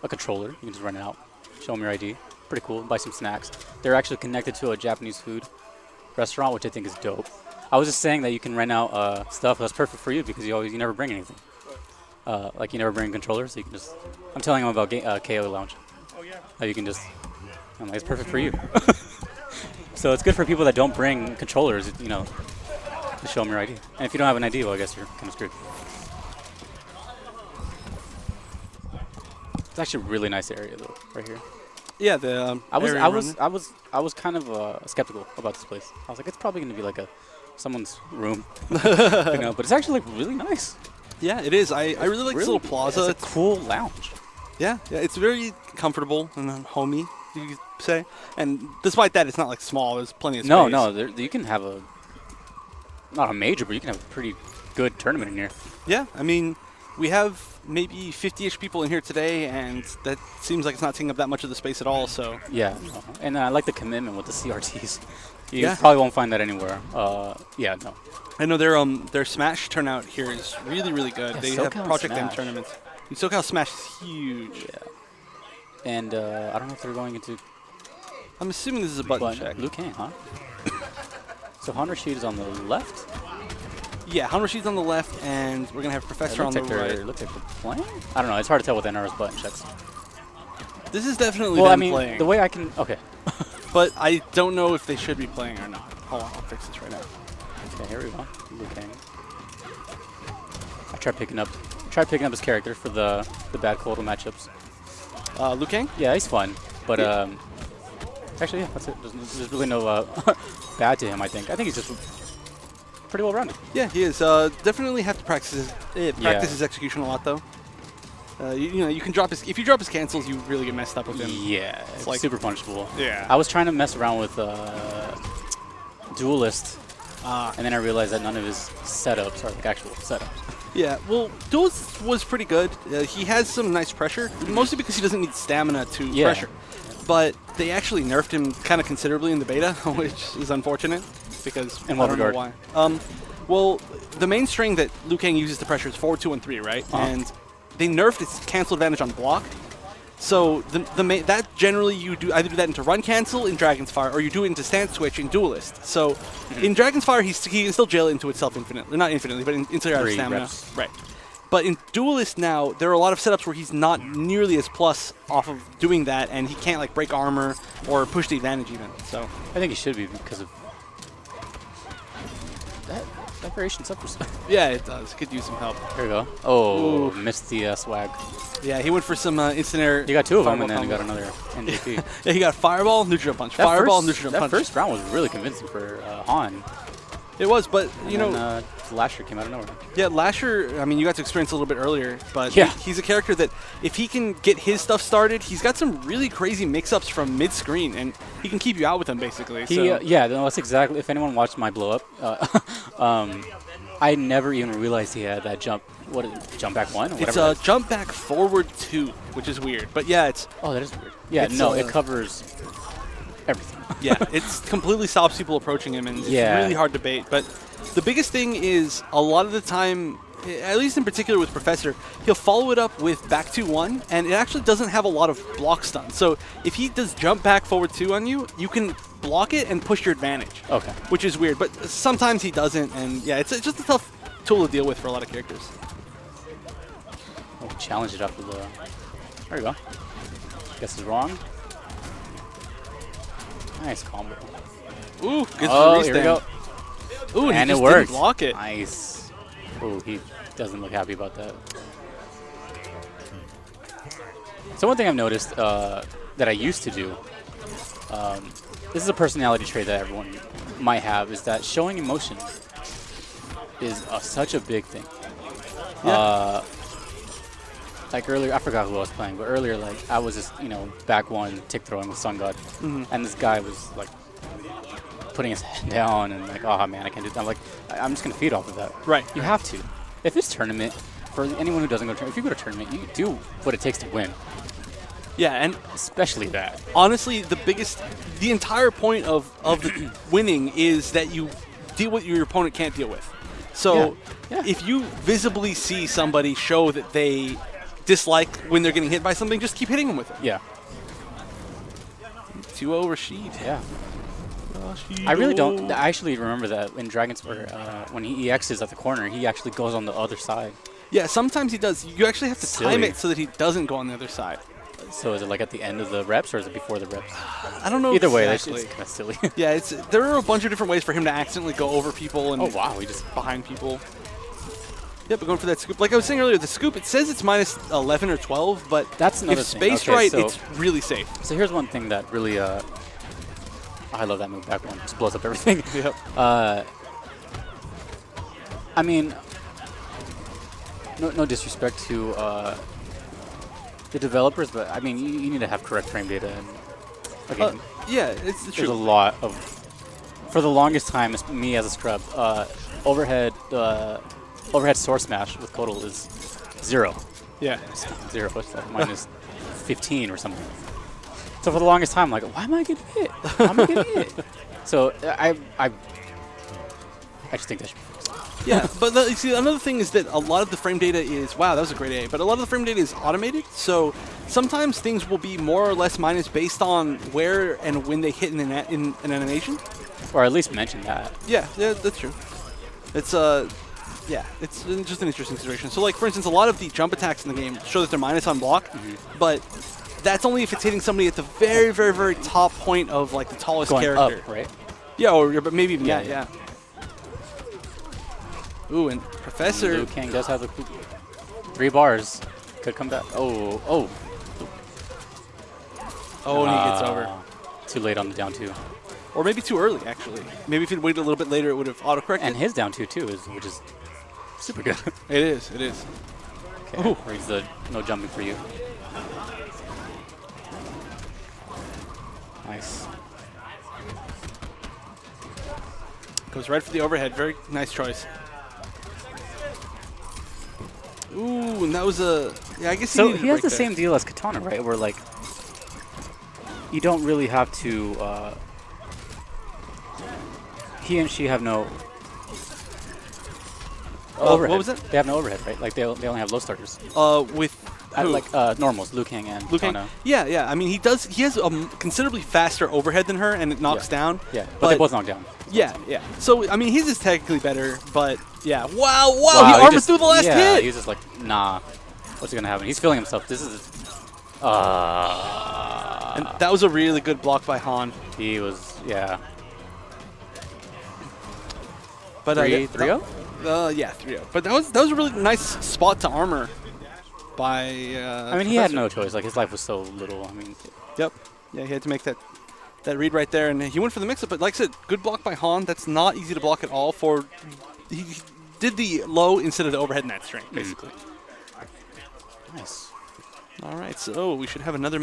a controller. You can just rent it out, show them your ID. Pretty cool. Buy some snacks. They're actually connected to a Japanese food restaurant, which I think is dope. I was just saying that you can rent out stuff that's perfect for you because you never bring anything. Like you never bring controllers, so you can just. I'm telling them about KO Lounge. Oh yeah. That you can just. I'm like, it's perfect for you. So it's good for people that don't bring controllers, to show them your ID. And if you don't have an ID, well, I guess you're kind of screwed. It's actually a really nice area though, right here. Yeah, the I was kind of skeptical about this place. I was like, it's probably going to be like someone's room, but it's actually like really nice. Yeah, it is. I really like this little plaza. It's a cool lounge. Yeah, it's very comfortable and homey, you could say. And despite that, it's not like small. There's plenty of space. No, you can have not a major, but you can have a pretty good tournament in here. Yeah, I mean, we have maybe 50-ish people in here today, and that seems like it's not taking up that much of the space at all. So yeah, and I like the commitment with the CRTs. You probably won't find that anywhere. Yeah, no. I know their Smash turnout here is really, really good. Yeah, they SoCal have Project M Smash. tournaments. And SoCal Smash is huge. Yeah. And I don't know if they're going into. I'm assuming this is a button check. Liu Kang, huh? So Rashid is on the left. Yeah, Rashid's on the left, and we're gonna have Professor on the right. It looks like they're playing. I don't know. It's hard to tell with NR's button checks. This is definitely well, them I mean, playing. the way I can. Okay. But I don't know if they should be playing or not. Hold on, I'll fix this right now. Okay, here we go. Liu Kang. I tried picking up his character for the bad Kodo matchups. Liu Kang? Yeah, he's fun, but actually, yeah, that's it. There's really no bad to him. I think he's just pretty well rounded. Yeah, he is. Definitely have to practice his execution a lot though. You can drop if you drop his cancels, you really get messed up with him. Yeah, it's like super punishable. Yeah. I was trying to mess around with Duelist, and then I realized that none of his setups are like actual setups. Yeah, well, Duelist was pretty good. He has some nice pressure, mostly because he doesn't need stamina to pressure. But they actually nerfed him kind of considerably in the beta, which is unfortunate because I don't know why. Well, the main string that Liu Kang uses to pressure is forward 2 and 3, right? And they nerfed its cancel advantage on block. So that generally you do either do that into run cancel in Dragon's Fire, or you do it into stance switch in Duelist. So in Dragon's Fire, he can still jail it into itself infinitely, not infinitely, but until you're out of stamina. Reps. Right. But in Duelist now, there are a lot of setups where he's not nearly as plus off of doing that, and he can't like break armor or push the advantage even. So I think he should be because of that variation suffers. yeah, it does. Could use some help. There we go. Oh, missed the swag. Yeah, he went for some instant air. You got two of them, and then you got another NJP. Yeah, he got Fireball, Neutral Punch. Fireball, Neutral Punch. That first round was really convincing for Han. It was, but you know, Lasher came out of nowhere. Yeah, Lasher. I mean, you got to experience a little bit earlier, but he's a character that if he can get his stuff started, he's got some really crazy mix-ups from mid-screen, and he can keep you out with them basically. Yeah, no, that's exactly. If anyone watched my blow up, I never even realized he had that jump. What is it, jump back 1? Or it's a jump back forward 2, which is weird. But yeah, it's that is weird. Yeah, no, it covers everything. Yeah, it completely stops people approaching him, and it's really hard to bait. But the biggest thing is a lot of the time, at least in particular with Professor, he'll follow it up with back 2-1, and it actually doesn't have a lot of block stun. So if he does jump back forward 2 on you, you can block it and push your advantage. Okay. Which is weird, but sometimes he doesn't, and yeah, it's just a tough tool to deal with for a lot of characters. Oh, challenge it after the... There you go. Guess is wrong. Nice combo. Ooh, good here we go. Ooh, and he it worked. Didn't block it. Nice. Ooh, he doesn't look happy about that. So one thing I've noticed that I used to do, this is a personality trait that everyone might have, is that showing emotion is such a big thing. Yeah. Like earlier, I forgot who I was playing, but earlier, like I was just, back 1 tick throwing with Sun God, and this guy was like putting his head down and like, oh man, I can't do that. I'm like, I'm just gonna feed off of that. Right. You have to. If it's tournament, for anyone who doesn't go to tournament, if you go to tournament, you do what it takes to win. Yeah, and especially that. Honestly, the entire point of the winning is that you deal with what your opponent can't deal with. So if you visibly see somebody show that they dislike when they're getting hit by something, just keep hitting them with it. Yeah. 2-0 Rashid. Yeah. I really don't. I actually remember that in Dragon Spur, when he EXs at the corner, he actually goes on the other side. Yeah, sometimes he does. You actually have to time it so that he doesn't go on the other side. So is it like at the end of the reps, or is it before the reps? I don't know. Either way, exactly. it's kind of silly. Yeah, there are a bunch of different ways for him to accidentally go over people and he just behind people. Yep, we're going for that scoop. Like I was saying earlier, the scoop, it says it's minus 11 or 12, but that's another if thing. spaced right, it's really safe. So here's one thing that really, I love that move back one. Just blows up everything. Yep. I mean, no disrespect to the developers, but I mean, you need to have correct frame data. And again, yeah, it's true. There's a lot of, for the longest time, me as a scrub, overhead source smash with Kodal is 0. Yeah. 0. It's like minus 15 or something. So for the longest time, I'm like, why am I getting hit? Why am I getting hit? So I just think that should be fixed. Yeah, but you see, another thing is that a lot of the frame data is, wow, that was a great A, but a lot of the frame data is automated, so sometimes things will be more or less minus based on where and when they hit in an animation. Or at least mention that. Yeah, that's true. It's yeah, it's just an interesting situation. So, like, for instance, a lot of the jump attacks in the game show that they're minus on block, but that's only if it's hitting somebody at the very, very, very top point of, like, the tallest character. Up, right? Yeah, or but maybe even that, yeah. Ooh, and Professor... Kang does have the 3 bars. Could come back. Oh, and he gets over. Too late on the down 2. Or maybe too early, actually. Maybe if he'd waited a little bit later, it would have auto-corrected. And his down 2, too, which is super good. It is. Okay, reads the no jumping for you. Nice. Goes right for the overhead. Very nice choice. Ooh, and that was a... Yeah, I guess so he has the same deal as Katana, right? Where, like, you don't really have to... he and she have no... overhead. What was it? They have no overhead, right? Like, they only have low starters. With... like, normals, Liu Kang and Katana. Yeah. I mean, he has a considerably faster overhead than her, and it knocks down. Yeah, but they both knock down. Yeah. So, I mean, his is technically better, but yeah. Wow, he armored through the last hit! He's just like, nah, what's going to happen? He's feeling himself. This is... and that was a really good block by Han. He was, yeah. But 3-0? Yeah, 3-0. But that was a really nice spot to armor by I mean, he had no choice. Like, his life was so little. I mean... Yep. Yeah, he had to make that read right there, and he went for the mix-up. But like I said, good block by Han. That's not easy to block at all. He did the low instead of the overhead net string, basically. Nice. All right, so we should have another